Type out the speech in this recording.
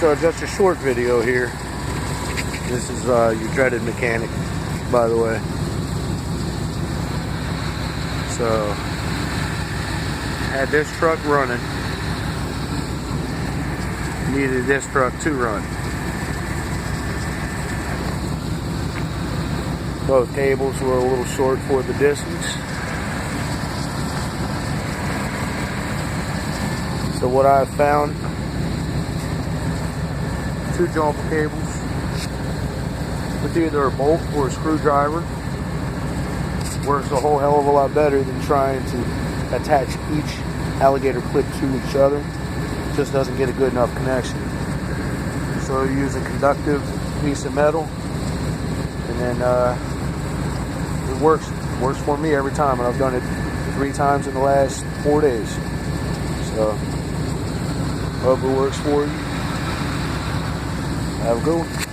So just a short video here. This is your dreaded mechanic, by the way. So, had this truck running. Needed this truck to run. Both cables were a little short for the distance. So what I've found, 2 jumper cables with either a bolt or a screwdriver. Works a whole hell of a lot better than trying to attach each alligator clip to each other. Just doesn't get a good enough connection. So you use a conductive piece of metal, and then it works for me every time, and I've done it 3 times in the last 4 days. So hope it works for you. Have a good one.